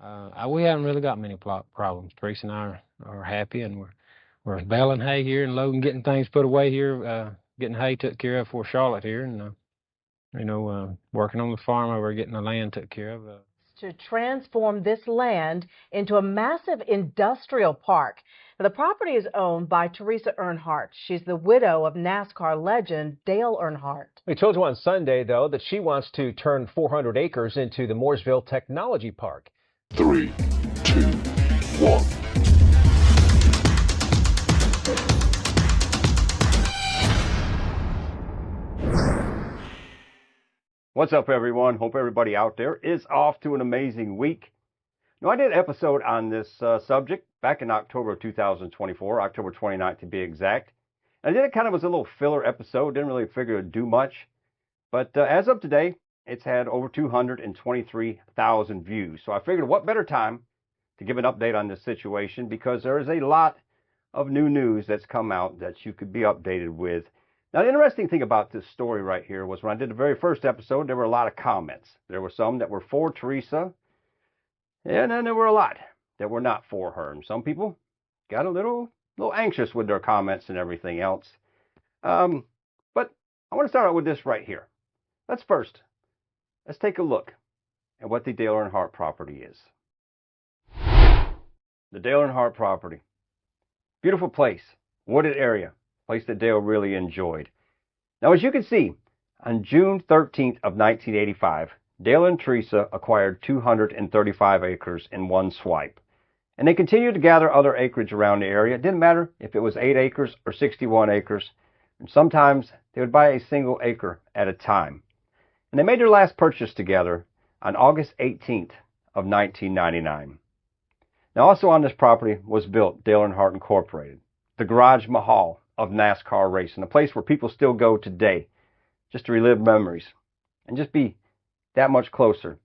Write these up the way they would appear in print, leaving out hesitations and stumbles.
We haven't really got many problems. Teresa and I are happy, and we're baling hay here and loading, getting things put away here, getting hay took care of for Charlotte here, and working on the farm over, getting the land took care of. To transform this land into a massive industrial park. Now, the property is owned by Teresa Earnhardt. She's the widow of NASCAR legend Dale Earnhardt. We told you on Sunday, though, that she wants to turn 400 acres into the Mooresville Technology Park. 3, 2, 1. What's up, everyone? Hope everybody out there is off to an amazing week. Now, I did an episode on this subject back in October of 2024, October 29th to be exact. I did it kind of as a little filler episode, didn't really figure it'd do much. But as of today, it's had over 223,000 views. So I figured what better time to give an update on this situation, because there is a lot of new news that's come out that you could be updated with. Now, the interesting thing about this story right here was when I did the very first episode, there were a lot of comments. There were some that were for Teresa, and then there were a lot that were not for her. And some people got a little anxious with their comments and everything else. But I want to start out with this right here. Let's take a look at what the Dale Earnhardt property is. The Dale Earnhardt property. Beautiful place, wooded area. Place that Dale really enjoyed. Now, as you can see, on June 13th of 1985, Dale and Teresa acquired 235 acres in one swipe. And they continued to gather other acreage around the area. It didn't matter if it was 8 acres or 61 acres. And sometimes they would buy a single acre at a time. And they made their last purchase together on August 18th of 1999. Now, also on this property was built Dale Earnhardt Incorporated, the Garage Mahal of NASCAR racing, a place where people still go today just to relive memories and just be that much closer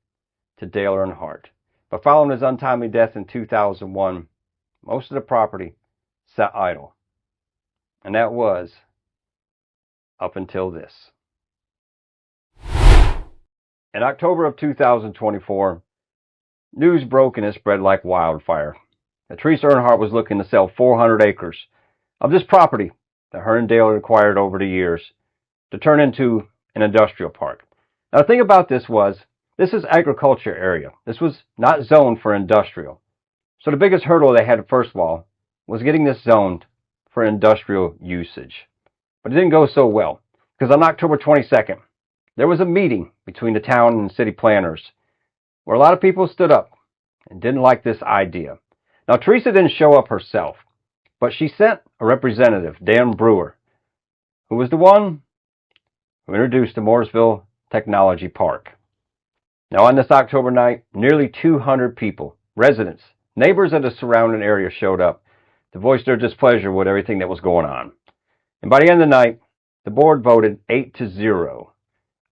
to Dale Earnhardt. But following his untimely death in 2001, most of the property sat idle. And that was up until this. In October of 2024, news broke and it spread like wildfire that Teresa Earnhardt was looking to sell 400 acres of this property that her and Dale had acquired over the years to turn into an industrial park. Now, the thing about this was, this is agriculture area. This was not zoned for industrial. So the biggest hurdle they had, first of all, was getting this zoned for industrial usage. But it didn't go so well, because on October 22nd, there was a meeting between the town and city planners where a lot of people stood up and didn't like this idea. Now, Teresa didn't show up herself, but she sent a representative, Dan Brewer, who was the one who introduced the Mooresville Technology Park. Now, on this October night, nearly 200 people, residents, neighbors of the surrounding area showed up to voice their displeasure with everything that was going on. And by the end of the night, the board voted 8-0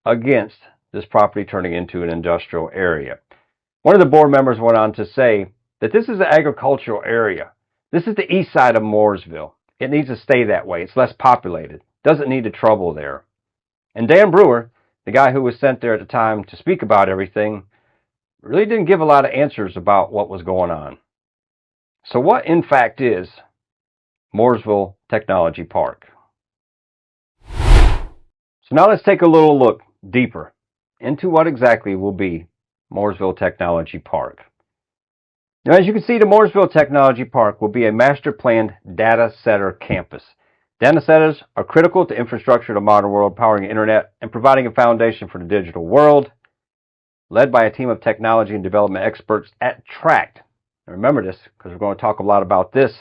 against this property turning into an industrial area. One of the board members went on to say that this is an agricultural area. This is the east side of Mooresville. It needs to stay that way. It's less populated. Doesn't need the trouble there. And Dan Brewer, the guy who was sent there at the time to speak about everything, really didn't give a lot of answers about what was going on. So what, in fact, is Mooresville Technology Park? So now let's take a little look deeper into what exactly will be Mooresville Technology Park. Now, as you can see, the Mooresville Technology Park will be a master-planned data center campus. Data centers are critical to infrastructure of the modern world, powering the internet and providing a foundation for the digital world. Led by a team of technology and development experts at Tract. Now remember this, because we're going to talk a lot about this.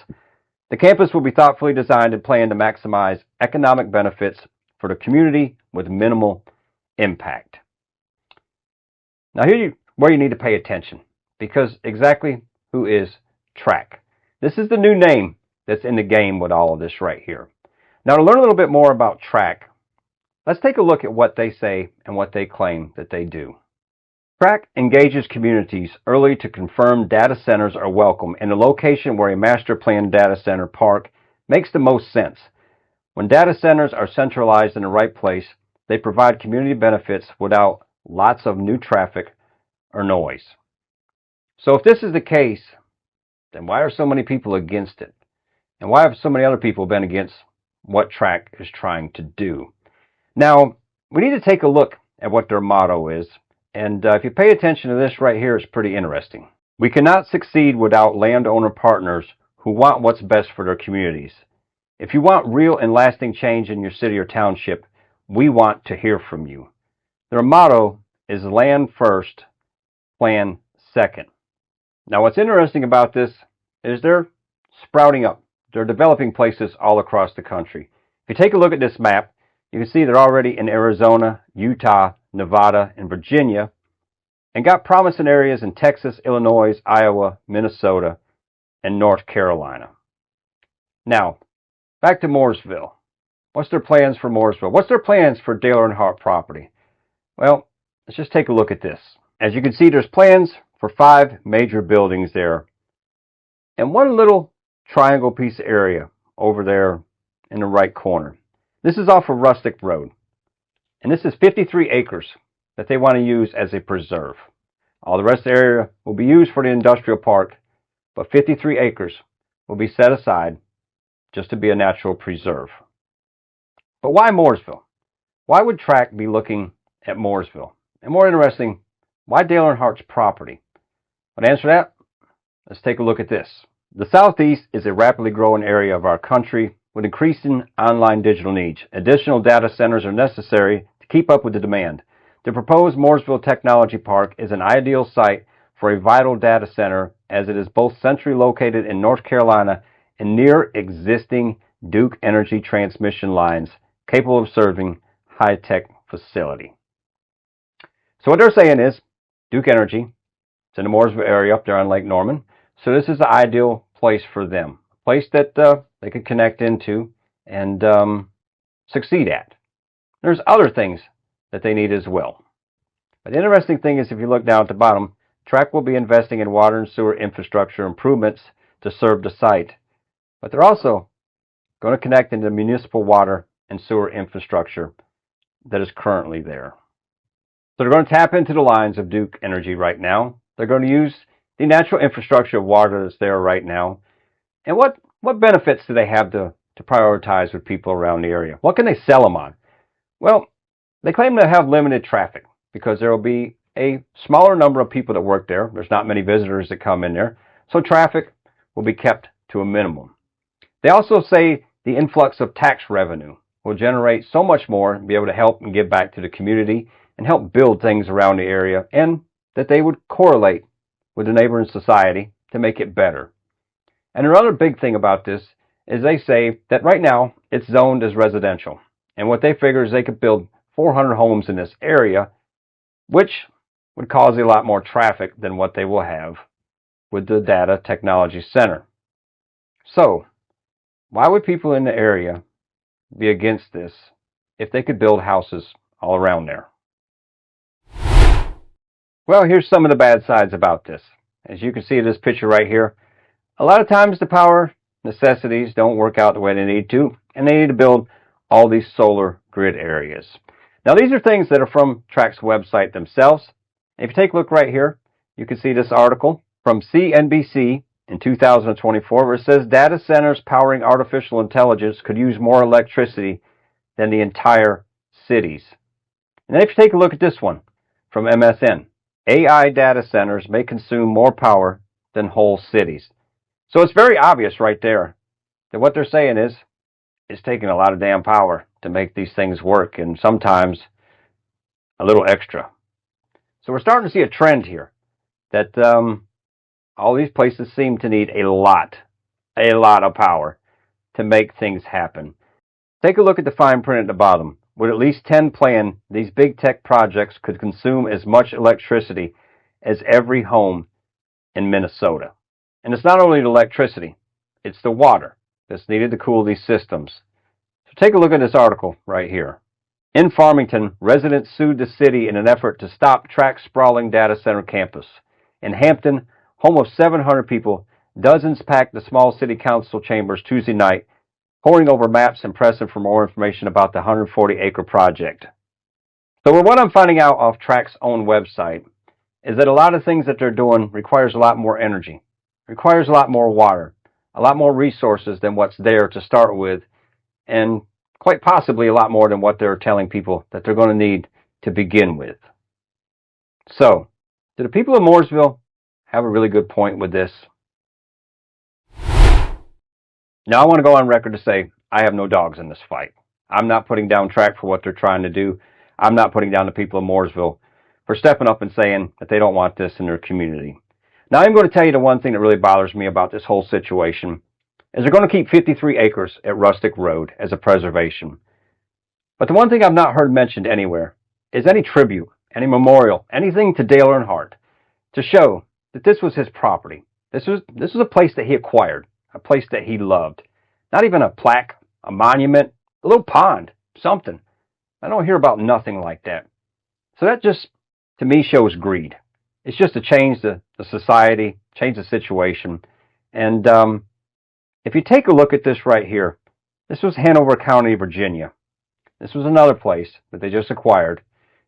The campus will be thoughtfully designed and planned to maximize economic benefits for the community with minimal impact. Now, where you need to pay attention, because exactly who is Tract? This is the new name that's in the game with all of this right here. Now, to learn a little bit more about Tract, let's take a look at what they say and what they claim that they do. Tract engages communities early to confirm data centers are welcome in a location where a master planned data center park makes the most sense. When data centers are centralized in the right place, they provide community benefits without lots of new traffic or noise. So if this is the case, then why are so many people against it? And why have so many other people been against what TRAC is trying to do? Now, we need to take a look at what their motto is. And if you pay attention to this right here, it's pretty interesting. We cannot succeed without landowner partners who want what's best for their communities. If you want real and lasting change in your city or township, we want to hear from you. Their motto is land first, plan second. Now, what's interesting about this is they're sprouting up. They're developing places all across the country. If you take a look at this map, you can see they're already in Arizona, Utah, Nevada, and Virginia, and got promising areas in Texas, Illinois, Iowa, Minnesota, and North Carolina. Now, back to Mooresville. What's their plans for Mooresville? What's their plans for Dale Earnhardt property? Well, let's just take a look at this. As you can see, there's plans for 5 major buildings there, and one little triangle piece of area over there in the right corner. This is off of Rustic Road, and this is 53 acres that they want to use as a preserve. All the rest of the area will be used for the industrial park, but 53 acres will be set aside just to be a natural preserve. But why Mooresville? Why would TRAC be looking at Mooresville? And more interesting, why Dale Earnhardt's property? But to answer that, let's take a look at this. The Southeast is a rapidly growing area of our country with increasing online digital needs. Additional data centers are necessary to keep up with the demand. The proposed Mooresville Technology Park is an ideal site for a vital data center, as it is both centrally located in North Carolina and near existing Duke Energy transmission lines capable of serving high-tech facility. So what they're saying is Duke Energy, it's in the Mooresville area up there on Lake Norman, so this is the ideal place for them, a place that they could connect into and succeed at. There's other things that they need as well. But the interesting thing is, if you look down at the bottom, TRAC will be investing in water and sewer infrastructure improvements to serve the site. But they're also going to connect into municipal water and sewer infrastructure that is currently there. So they're going to tap into the lines of Duke Energy right now. They're going to use the natural infrastructure of water that's there right now. And what benefits do they have to prioritize with people around the area? What can they sell them on? Well, they claim to have limited traffic because there will be a smaller number of people that work there. There's not many visitors that come in there, so traffic will be kept to a minimum. They also say the influx of tax revenue will generate so much more and be able to help and give back to the community and help build things around the area, and that they would correlate with the neighboring society to make it better. And another big thing about this is they say that right now it's zoned as residential, and what they figure is they could build 400 homes in this area, which would cause a lot more traffic than what they will have with the Data Technology Center. So, why would people in the area be against this if they could build houses all around there? Well, here's some of the bad sides about this. As you can see in this picture right here, a lot of times the power necessities don't work out the way they need to, and they need to build all these solar grid areas. Now, these are things that are from TRAC's website themselves. If you take a look right here, you can see this article from CNBC in 2024 where it says data centers powering artificial intelligence could use more electricity than the entire cities. And then if you take a look at this one from MSN, AI data centers may consume more power than whole cities. So it's very obvious right there that what they're saying is it's taking a lot of damn power to make these things work, and sometimes a little extra. So we're starting to see a trend here that all these places seem to need a lot of power to make things happen. Take a look at the fine print at the bottom. With at least 10 planned, these big tech projects could consume as much electricity as every home in Minnesota. And it's not only the electricity, it's the water that's needed to cool these systems. So take a look at this article right here. In Farmington, residents sued the city in an effort to stop TRAC's sprawling data center campus. In Hampton, home of 700 people, dozens packed the small city council chambers Tuesday night, poring over maps and pressing for more information about the 140-acre project. So what I'm finding out off TRAC's own website is that a lot of things that they're doing requires a lot more energy, requires a lot more water, a lot more resources than what's there to start with, and quite possibly a lot more than what they're telling people that they're going to need to begin with. So, do the people of Mooresville have a really good point with this? Now, I want to go on record to say I have no dogs in this fight. I'm not putting down track for what they're trying to do. I'm not putting down the people of Mooresville for stepping up and saying that they don't want this in their community. Now, I'm going to tell you the one thing that really bothers me about this whole situation is they're going to keep 53 acres at Rustic Road as a preservation. But the one thing I've not heard mentioned anywhere is any tribute, any memorial, anything to Dale Earnhardt to show that this was his property. This was a place that he acquired, a place that he loved. Not even a plaque, a monument, a little pond, something. I don't hear about nothing like that. So that just, to me, shows greed. It's just to change the society, change the situation. And if you take a look at this right here, this was Hanover County, Virginia. This was another place that they just acquired.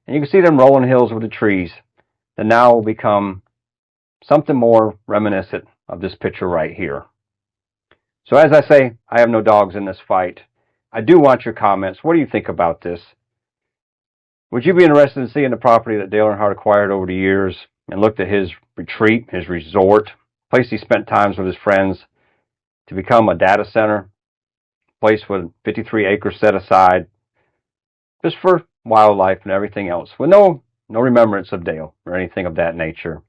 And you can see them rolling hills with the trees that now will become something more reminiscent of this picture right here. So as I say, I have no dogs in this fight. I do want your comments. What do you think about this? Would you be interested in seeing the property that Dale Earnhardt acquired over the years and looked at his retreat, his resort, place he spent times with his friends, to become a data center, place with 53 acres set aside, just for wildlife and everything else, with no remembrance of Dale or anything of that nature?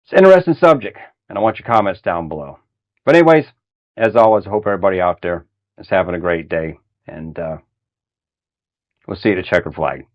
It's an interesting subject, and I want your comments down below. But anyways, as always, I hope everybody out there is having a great day, and we'll see you at the checkered flag.